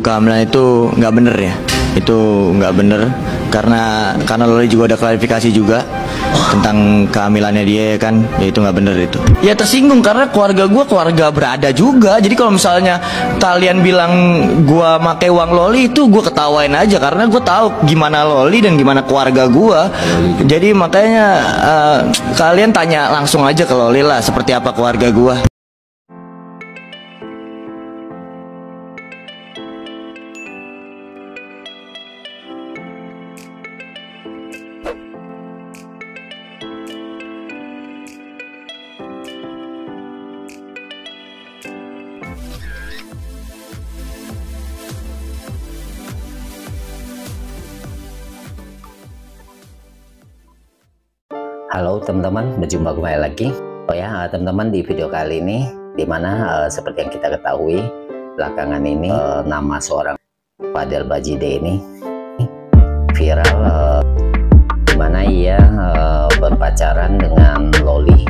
kehamilan itu nggak bener ya, itu nggak bener karena Loli juga ada klarifikasi juga tentang kehamilannya dia kan, ya itu nggak bener itu. Ya tersinggung karena keluarga gue keluarga berada juga, jadi kalau misalnya kalian bilang gue make uang Loli itu gue ketawain aja karena gue tahu gimana Loli dan gimana keluarga gue. Jadi makanya kalian tanya langsung aja ke Loli lah seperti apa keluarga gue. Halo teman-teman, berjumpa kembali lagi. Oh ya teman-teman, di video kali ini dimana seperti yang kita ketahui belakangan ini nama seorang Fadel Bajide ini viral, dimana ia berpacaran dengan Loli,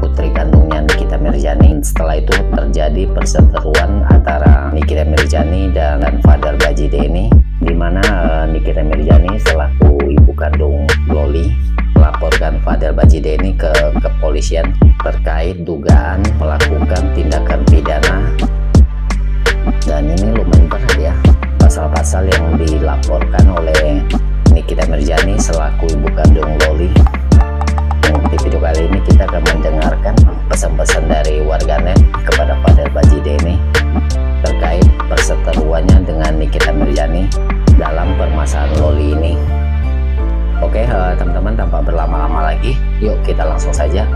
putri kandungnya Nikita Mirzani. Setelah itu terjadi perseteruan antara Nikita Mirzani dan Fadel Bajide ini, dimana Nikita Mirzani selaku ibu kandung Loli melaporkan Fadel Bajide ini ke kepolisian terkait dugaan melakukan tindakan pidana. Dan ini lumayan berat ya pasal-pasal yang dilaporkan oleh Nikita Mirzani selaku ibu kandung Loli. Di video kali ini kita akan mendengarkan pesan-pesan dari warganet kepada Fadel Bajide ini terkait perseteruannya dengan Nikita Mirzani dalam permasalahan Loli ini. Oke teman-teman, tanpa berlama-lama lagi, yuk kita langsung saja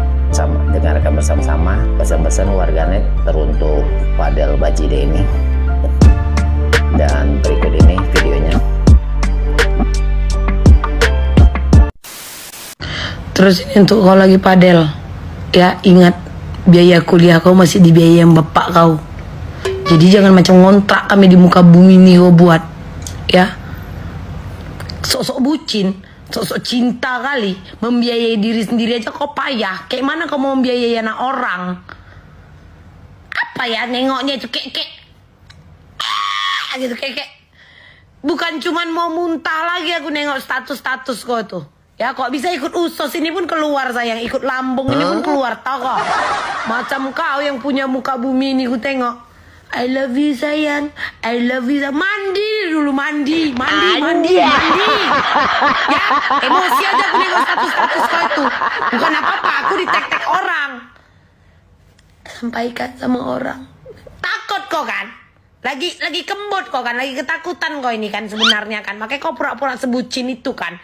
dengarkan bersama-sama pesan-pesan warganet teruntuk Fadel Bajide ini. Dan berikut ini videonya. Terus ini untuk kau lagi Fadel, ya ingat biaya kuliah kau masih dibiayain bapak kau. Jadi jangan macam ngontrak kami di muka bumi nih kau buat, ya. Sok-sok bucin, sok-sok cinta kali, membiayai diri sendiri aja kau payah. Kayak mana kau mau membiayai anak orang? Apa ya nengoknya itu kayak gitu kayak bukan cuman mau muntah lagi aku nengok status kau tuh. Ya kok bisa ikut usos ini pun keluar sayang, ikut lambung ini pun keluar tau kok. Macam kau yang punya muka bumi ini ku tengok. I love you sayang, I love you sayang. Mandi dulu, mandi. Ya, emosi aja aku nengok status kau itu. Bukan apa-apa, aku ditek-tek orang. Sampaikan sama orang. Takut kau kan? Lagi kembut kau kan, lagi ketakutan kau ini kan sebenarnya kan. Makanya kau pura-pura sebucin itu kan.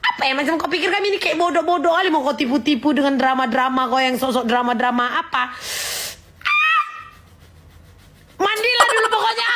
Apa ya, macam kau pikir kami ini kayak bodoh-bodoh kali mau kau tipu-tipu dengan drama-drama kau yang sosok drama-drama apa. Mandilah dulu pokoknya.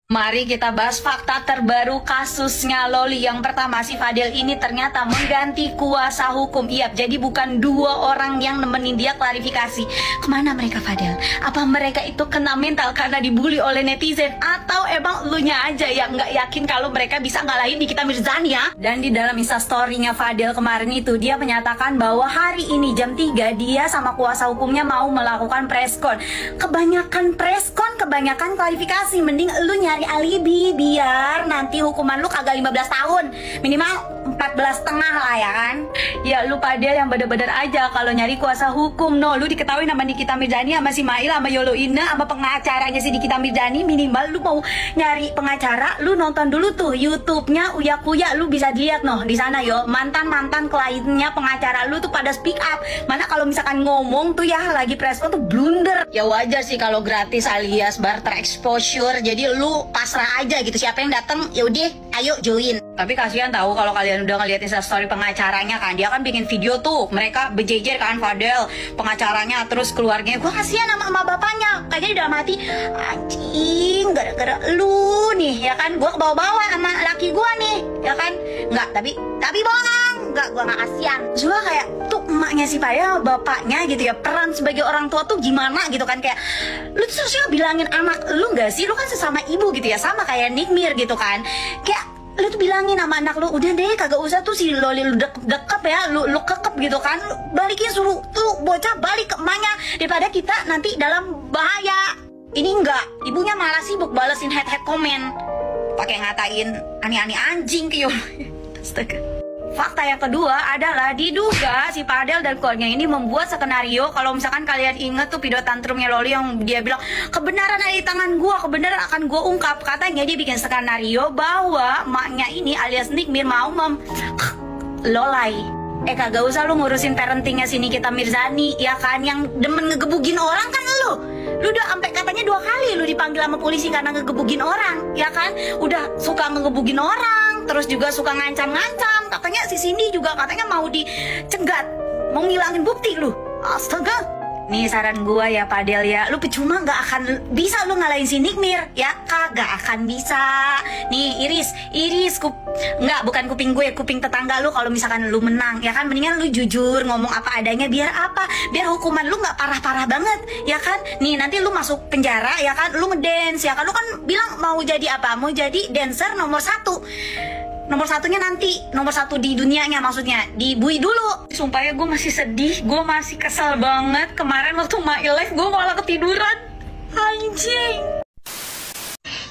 Mari kita bahas fakta terbaru kasusnya Loli. Yang pertama, si Fadel ini ternyata mengganti kuasa hukum. Iya, jadi bukan dua orang yang nemenin dia klarifikasi. Kemana mereka Fadel? Apa mereka itu kena mental karena dibully oleh netizen? Atau emang elunya aja yang nggak yakin kalau mereka bisa ngalahin Nikita Mirzani ya? Dan di dalam instastory-nya Fadel kemarin itu, dia menyatakan bahwa hari ini jam 3 dia sama kuasa hukumnya mau melakukan preskon. Kebanyakan preskon, kebanyakan klarifikasi. Mending elunya alibi biar nanti hukuman lu kagak 15 tahun, minimal 14,5 lah ya kan. Ya lu Fadel yang bener-bener aja kalau nyari kuasa hukum. No, lu diketahui nama Nikita Mirzani sama si Mail sama Yolo Ina sama pengacaranya si Nikita Mirzani. Minimal lu mau nyari pengacara, lu nonton dulu tuh YouTube-nya Uya Kuya, lu bisa dilihat noh di sana yo. Mantan kliennya pengacara lu tuh pada speak up. Mana kalau misalkan ngomong tuh ya lagi preskon tuh blunder. Ya wajar sih kalau gratis alias barter exposure. Jadi lu pasrah aja gitu, siapa yang datang yaudah ayo join. Tapi kasihan tahu kalau kalian udah ngeliat instastory pengacaranya kan, dia kan bikin video tuh mereka bejejer kan Fadel, pengacaranya terus keluarganya. Gue kasihan sama bapaknya, kayaknya udah mati. Anjing, gara-gara lu nih ya kan, gue kebawa-bawa sama laki gue nih ya kan. Enggak, tapi bohong, enggak, gue gak kasihan. Juga kayak tuh emaknya si Fadel, bapaknya gitu ya, peran sebagai orang tua tuh gimana gitu kan. Kayak lu tuh seharusnya bilangin anak lu gak sih, lu kan sesama ibu gitu ya, sama kayak Nikmir gitu kan. Kayak lu tuh bilangin sama anak lu, udah deh kagak usah tuh si Loli lu dekep ya, lu kekep gitu kan, balikin, suruh tuh bocah balik ke emaknya daripada kita nanti dalam bahaya. Ini enggak, ibunya malah sibuk balesin head komen, pakai ngatain aneh-aneh anjing ke Yoli. Astaga. Fakta yang kedua adalah diduga si Fadel dan keluarga ini membuat skenario. Kalau misalkan kalian inget tuh video tantrumnya Loli yang dia bilang kebenaran ada di tangan gua, kebenaran akan gua ungkap. Katanya dia bikin skenario bahwa maknya ini alias Nikmir mau Lolai. Kagak usah lu ngurusin parentingnya si Nikita Mirzani, ya kan? Yang demen ngegebugin orang kan lu. Lu udah sampai katanya 2 kali lu dipanggil sama polisi karena ngegebugin orang, ya kan? Udah suka ngegebugin orang, terus juga suka ngancam-ngancam. Katanya si Cindy juga katanya mau dicegat, mau ngilangin bukti lu. Astaga. Nih saran gua ya Fadel ya, lu percuma nggak akan bisa lu ngalahin si Nikmir, ya kagak akan bisa. Nih Iris, bukan kuping gue, kuping tetangga lu. Kalau misalkan lu menang, ya kan mendingan lu jujur ngomong apa adanya, biar apa? Biar hukuman lu nggak parah-parah banget, ya kan? Nih nanti lu masuk penjara, ya kan? Lu ngedance, ya kan? Lu kan bilang mau jadi apa? Mau jadi dancer nomor 1. Nomor satunya nanti, nomor 1 di dunianya maksudnya, di Bui dulu. Sumpah ya gue masih sedih, gue masih kesel banget. Kemarin waktu My Life gue malah ketiduran. Anjing.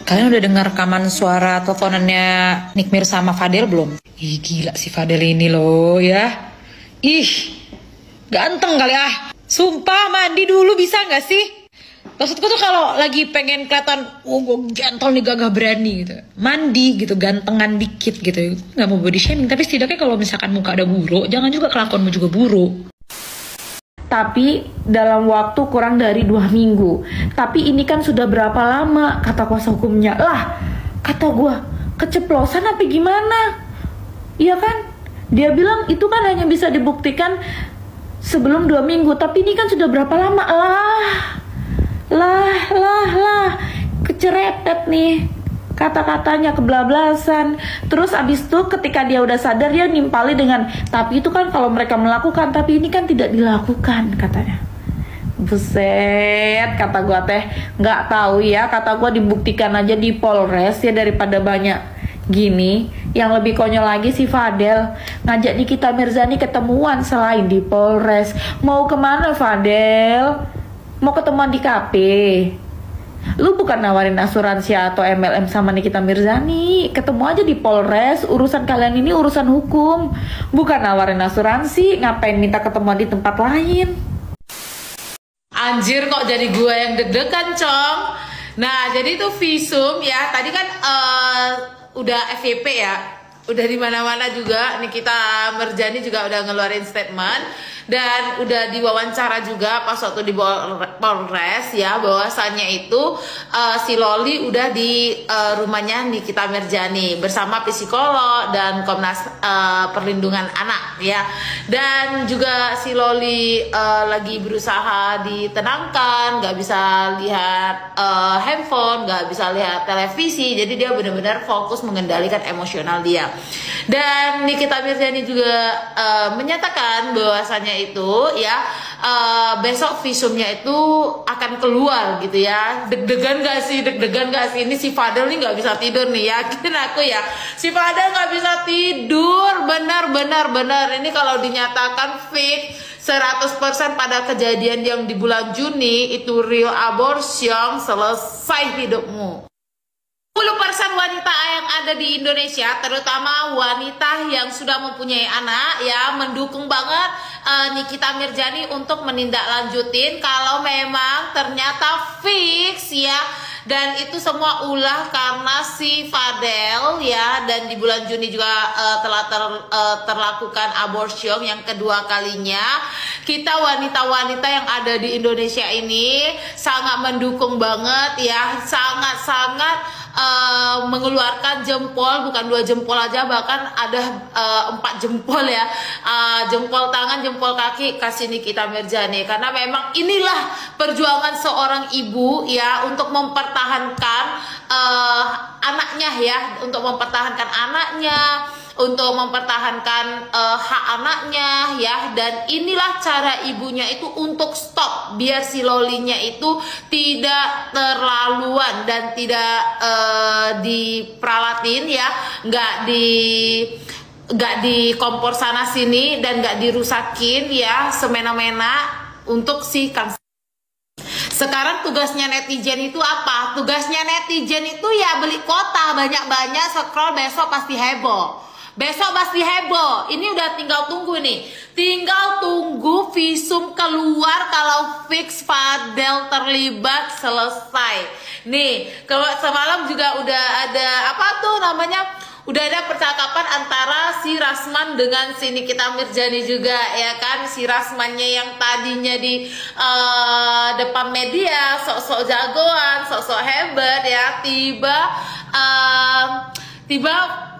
Kalian udah dengar rekaman suara teleponannya Nikmir sama Fadel belum? Ih gila si Fadel ini loh ya. Ih ganteng kali ah. Sumpah mandi dulu bisa gak sih? Maksudku tuh kalau lagi pengen kelihatan gue gentle nih, gagah berani gitu, mandi gitu, gantengan dikit gitu. Gak mau body shaming, tapi setidaknya kalau misalkan muka ada buruk, jangan juga kelakuanmu juga buruk. Tapi dalam waktu kurang dari 2 minggu. Tapi ini kan sudah berapa lama, kata kuasa hukumnya. Lah, kata gue, keceplosan apa gimana? Iya kan? Dia bilang itu kan hanya bisa dibuktikan sebelum 2 minggu. Tapi ini kan sudah berapa lama? Lah, keceretet nih, kata-katanya kebablasan. Terus abis itu ketika dia udah sadar, dia nimpali dengan tapi itu kan kalau mereka melakukan, tapi ini kan tidak dilakukan katanya. Buset, kata gua teh nggak tahu ya, kata gua dibuktikan aja di Polres ya daripada banyak gini. Yang lebih konyol lagi si Fadel ngajak Nikita Mirzani ketemuan selain di Polres. Mau kemana Fadel? Mau ketemuan di kafe? Lu bukan nawarin asuransi atau MLM sama Nikita Mirzani. Ketemu aja di Polres. Urusan kalian ini urusan hukum, bukan nawarin asuransi. Ngapain minta ketemuan di tempat lain? Anjir kok jadi gue yang deg-degan Cong. Nah jadi itu visum ya. Tadi kan udah FYP ya, udah di mana-mana juga. Nikita Mirzani juga udah ngeluarin statement dan udah diwawancara juga pas waktu di Polres ya, bahwasannya itu si Loli udah di rumahnya Nikita Mirzani bersama psikolog dan Komnas Perlindungan Anak ya. Dan juga si Loli lagi berusaha ditenangkan, nggak bisa lihat handphone, nggak bisa lihat televisi, jadi dia benar-benar fokus mengendalikan emosional dia. Dan Nikita Mirzani juga menyatakan bahwasannya itu ya besok visumnya itu akan keluar gitu ya. Deg-degan gak sih? Deg-degan gak sih? Ini si Fadel nih nggak bisa tidur nih, yakin aku ya. Si Fadel nggak bisa tidur, benar. Ini kalau dinyatakan fix 100% pada kejadian yang di bulan Juni itu real abortion, selesai hidupmu. 10% wanita yang ada di Indonesia, terutama wanita yang sudah mempunyai anak ya, mendukung banget Nikita Mirzani untuk menindaklanjutin kalau memang ternyata fix ya. Dan itu semua ulah karena si Fadel ya. Dan di bulan Juni juga telah terlakukan abortion yang kedua kalinya. Kita wanita-wanita yang ada di Indonesia ini sangat mendukung banget ya, sangat-sangat mengeluarkan jempol, bukan 2 jempol aja, bahkan ada 4 jempol ya, jempol tangan, jempol kaki kasih Nikita Mirzani, karena memang inilah perjuangan seorang ibu ya untuk mempertahankan anaknya ya, untuk mempertahankan anaknya, untuk mempertahankan hak anaknya ya. Dan inilah cara ibunya itu untuk stop biar si Lolinya itu tidak terlaluan dan tidak diperalatin ya, nggak di kompor sana sini dan nggak dirusakin ya semena-mena untuk si Sekarang tugasnya netizen itu apa? Tugasnya netizen itu ya beli kuota banyak-banyak, scroll, besok pasti heboh. Besok pasti heboh. Ini udah tinggal tunggu nih. Tinggal tunggu visum keluar kalau fix Fadel terlibat, selesai. Nih, kalau semalam juga udah ada apa tuh namanya? Udah ada percakapan antara si Rasman dengan si Nikita Mirzani juga, ya kan? Si Rasmannya yang tadinya di depan media sok-sok jagoan, sok-sok hebat ya, tiba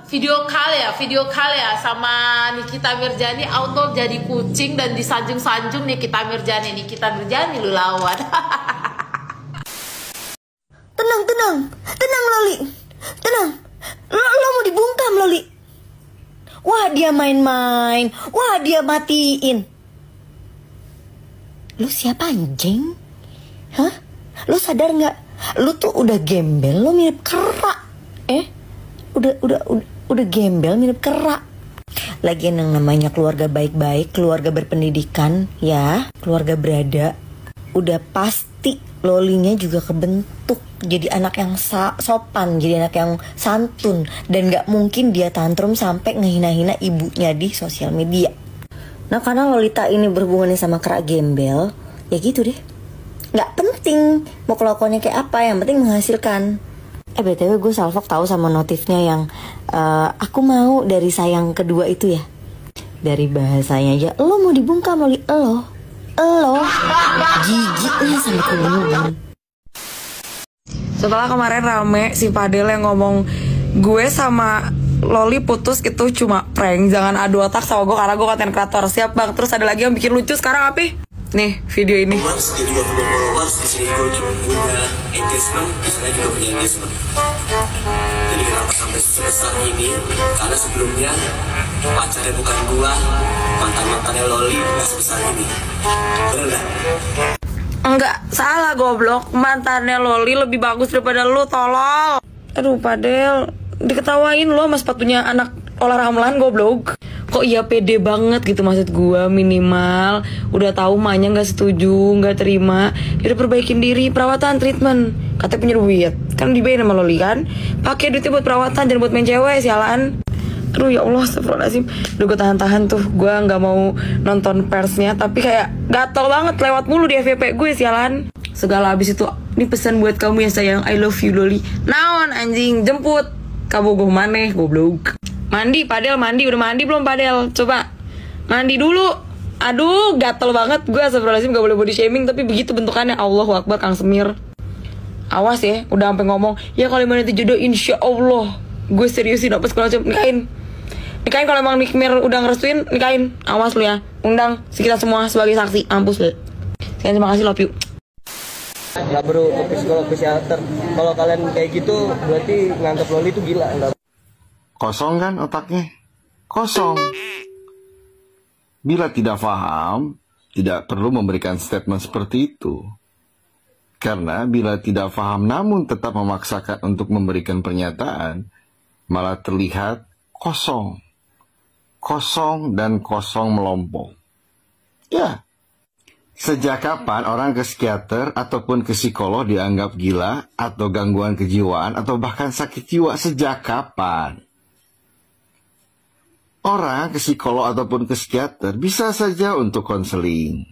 video call ya sama Nikita Mirzani, auto jadi kucing dan disanjung-sanjung Nikita Mirzani lu lawan. Tenang Loli, tenang. Lo mau dibungkam Loli. Wah dia main-main, wah dia matiin. Lu siapa anjing? Hah? Lu sadar nggak? Lu tuh udah gembel, lu mirip kerak. Udah gembel mirip kerak. Lagian yang namanya keluarga baik-baik, keluarga berpendidikan, ya, keluarga berada, udah pasti Lolinya juga kebentuk jadi anak yang sopan, jadi anak yang santun, dan gak mungkin dia tantrum sampai ngehina-hina ibunya di sosial media. Nah karena Lolita ini berhubungannya sama kerak gembel, ya gitu deh. Gak penting mau kelakuannya kayak apa, yang penting menghasilkan. BTW gue salvok tahu sama notifnya yang aku mau dari sayang kedua itu ya. Dari bahasanya aja, lo mau dibungkam Loli, lo gigitnya sampai kebunuhan. Setelah kemarin rame si Fadel yang ngomong gue sama Loli putus itu cuma prank, jangan adu otak sama gue karena gue konten kreator. Siap bang. Terus ada lagi yang bikin lucu sekarang apa? Nih video ini. Dia juga punya followers, di sini gue juga punya engagement, di sana juga punya engagement. Jadi kenapa sampai sebesar ini? Karena sebelumnya pacarnya bukan gua, mantannya Loli nggak sebesar ini. Bener nggak? Enggak, salah goblok. Mantannya Loli lebih bagus daripada lu, tolol. Aduh Fadel, diketawain lo sama sepatunya anak Olah Ramlan goblok. Kok iya pede banget gitu, maksud gua minimal udah tahu mahnya nggak setuju, nggak terima, ya udah perbaikin diri, perawatan, treatment. Katanya punya duit, kan dibayar sama Loli kan, pakai duitnya buat perawatan, jangan buat main cewek, sialan. Aduh ya Allah, astagfirullahaladzim. Udah gue tahan-tahan tuh, gue nggak mau nonton persnya, tapi kayak gatel banget lewat mulu di FYP gue, sialan. Segala habis itu, ini pesan buat kamu ya sayang, I love you Loli. Naon anjing, jemput kamu gue maneh, goblok. Mandi, Padel, mandi. Udah mandi belum, Padel? Coba mandi dulu. Aduh, gatel banget. Gue astagfirullahaladzim gak boleh body shaming, tapi begitu bentukannya. Allahu Akbar, Kang Semir. Awas ya, udah sampai ngomong, ya kalau emang nanti jodoh, insya Allah gue seriusin apa segala macam. Nikahin kalau emang Nikmir udah ngerestuin, nikahin. Awas lu ya, undang kita semua sebagai saksi. Ampus lu. Sekian, terima kasih, love you. Nggak perlu ke psikolog, psikiater. Kalau kalian kayak gitu, berarti nganggap Loli itu gila. Kosong kan otaknya? Kosong. Bila tidak paham, tidak perlu memberikan statement seperti itu. Karena bila tidak paham namun tetap memaksakan untuk memberikan pernyataan, malah terlihat kosong. Kosong dan kosong melompong. Ya. Sejak kapan orang ke psikiater ataupun ke psikolog dianggap gila atau gangguan kejiwaan atau bahkan sakit jiwa? Sejak kapan? Orang ke psikolog ataupun ke psikiater bisa saja untuk konseling,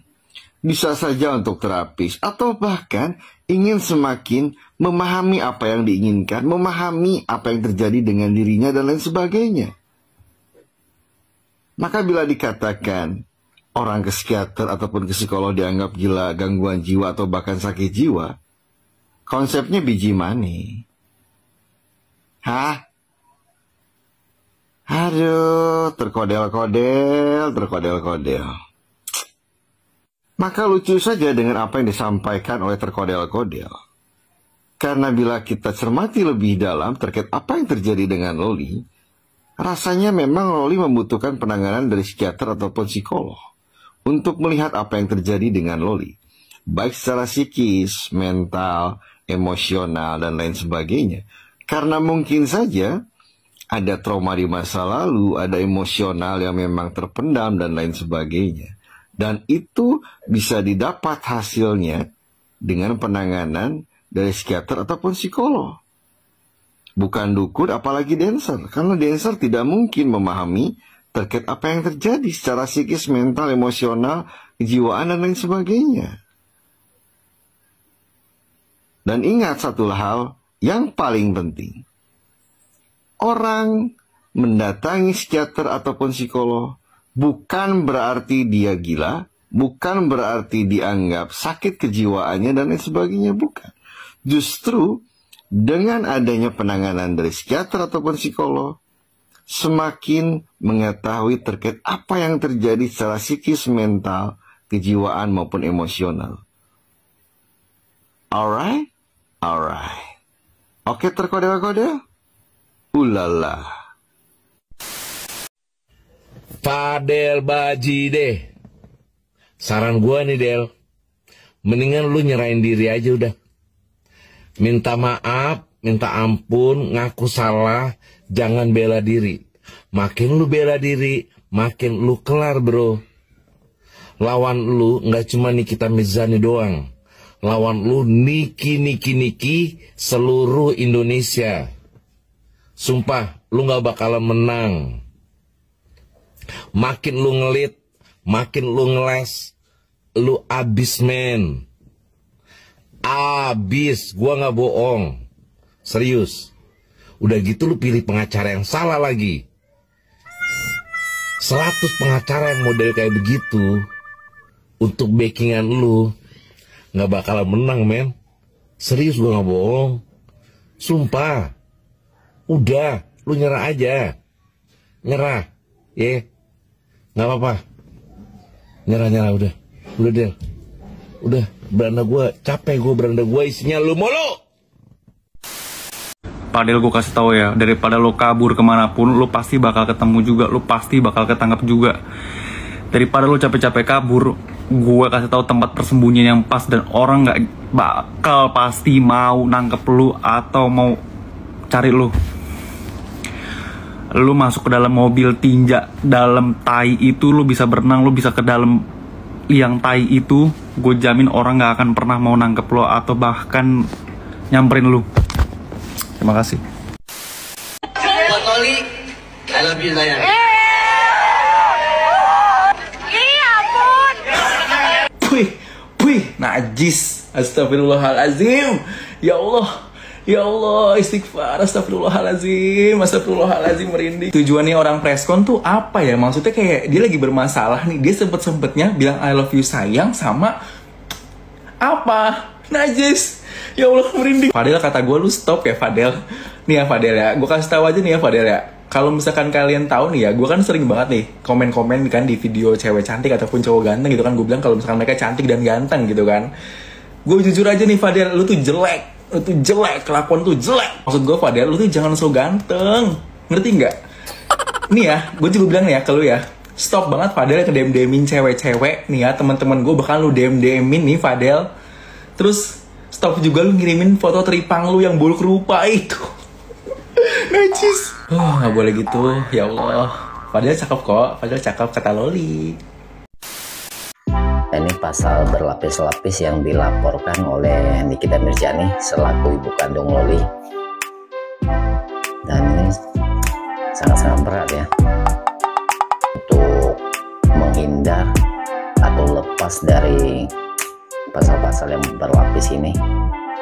bisa saja untuk terapis, atau bahkan ingin semakin memahami apa yang diinginkan, memahami apa yang terjadi dengan dirinya dan lain sebagainya. Maka bila dikatakan orang ke psikiater ataupun ke psikolog dianggap gila, gangguan jiwa, atau bahkan sakit jiwa, konsepnya biji mani. Hah? Aduh, terkodel-kodel. Maka lucu saja dengan apa yang disampaikan oleh terkodel-kodel. Karena bila kita cermati lebih dalam terkait apa yang terjadi dengan Loli, rasanya memang Loli membutuhkan penanganan dari psikiater ataupun psikolog untuk melihat apa yang terjadi dengan Loli, baik secara psikis, mental, emosional, dan lain sebagainya. Karena mungkin saja ada trauma di masa lalu, ada emosional yang memang terpendam, dan lain sebagainya. Dan itu bisa didapat hasilnya dengan penanganan dari psikiater ataupun psikolog. Bukan dukun apalagi dancer, karena dancer tidak mungkin memahami terkait apa yang terjadi secara psikis, mental, emosional, kejiwaan, dan lain sebagainya. Dan ingat satu hal yang paling penting. Orang mendatangi psikiater ataupun psikolog bukan berarti dia gila, bukan berarti dianggap sakit kejiwaannya dan lain sebagainya, bukan. Justru dengan adanya penanganan dari psikiater ataupun psikolog, semakin mengetahui terkait apa yang terjadi secara psikis, mental, kejiwaan maupun emosional. Alright? Alright. Oke, terkode-kode? Ulala. Fadel Bajide, saran gua nih Del, mendingan lu nyerahin diri aja udah. Minta maaf, minta ampun, ngaku salah, jangan bela diri. Makin lu bela diri, makin lu kelar bro. Lawan lu nggak cuma Nikita Mirzani doang. Lawan lu Niki seluruh Indonesia. Sumpah, lu nggak bakalan menang. Makin lu ngelit, makin lu ngeles, lu abis men. Abis, gua nggak bohong, serius. Udah gitu lu pilih pengacara yang salah lagi. 100 pengacara yang model kayak begitu untuk backingan lu nggak bakalan menang men. Serius, gua nggak bohong, sumpah. Udah, lu nyerah aja, nyerah, ya, nggak apa-apa, nyerah udah Del. Udah, beranda gue capek, beranda gue isinya lu mulu. Padahal gue kasih tahu ya, daripada lo kabur kemanapun, lo pasti bakal ketemu juga, lo pasti bakal ketangkap juga. Daripada lo capek-capek kabur, gue kasih tahu tempat persembunyian yang pas dan orang nggak bakal pasti mau nangkep lo atau mau cari lo. Lo masuk ke dalam mobil tinja, dalam tai itu lo bisa berenang, lo bisa ke dalam liang tai itu, gue jamin orang gak akan pernah mau nangkep lo atau bahkan nyamperin lo. Terima kasih. Buat Oli, I love you sayang. Iya ampun. Puih, najis. Astagfirullahalazim. Ya Allah, istighfar, astagfirullahalazim, merinding. Tujuannya orang preskon tuh apa ya? Maksudnya kayak dia lagi bermasalah nih, dia sempet-sempetnya bilang I love you sayang sama apa? Najis. Ya Allah, merinding. Fadel kata gue, lu stop ya Fadel. Nih ya Fadel ya, gue kasih tahu aja nih ya Fadel ya. Kalau misalkan kalian tahu nih ya, gue kan sering banget nih komen-komen kan di video cewek cantik ataupun cowok ganteng gitu kan. Gue bilang kalau misalkan mereka cantik dan ganteng gitu kan. Gue jujur aja nih Fadel, lu tuh jelek. Lu tuh jelek, kelakuan tuh jelek. Maksud gue Fadel, lu tuh jangan so ganteng. Ngerti nggak? Nih ya, gue juga bilang nih ya ke lu ya, stop banget Fadel ke DM-DMin cewek-cewek. Nih ya, teman-teman gue bakal lu DM-DMin nih Fadel. Terus stop juga lu ngirimin foto teripang lu yang buluk rupa itu. Najis. Nggak boleh gitu, ya Allah. Fadel cakep kok, Fadel cakep kata Loli. Ini pasal berlapis-lapis yang dilaporkan oleh Nikita Mirzani selaku ibu kandung Loli. Dan ini sangat-sangat berat ya untuk menghindar atau lepas dari pasal-pasal yang berlapis ini.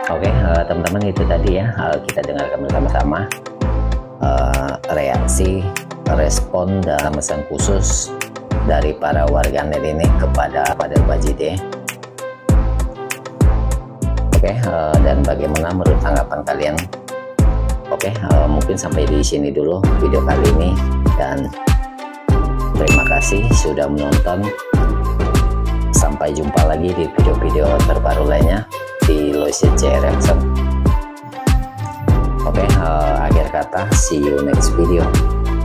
Oke, teman-teman, itu tadi ya kita dengarkan bersama-sama reaksi respon dalam pesan khusus dari para warganet ini kepada Fadel Bajide. Oke, dan bagaimana menurut tanggapan kalian? Oke, mungkin sampai di sini dulu video kali ini, dan terima kasih sudah menonton. Sampai jumpa lagi di video-video terbaru lainnya di Loiset Reaction. Oke, akhir kata, see you next video.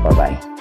Bye bye.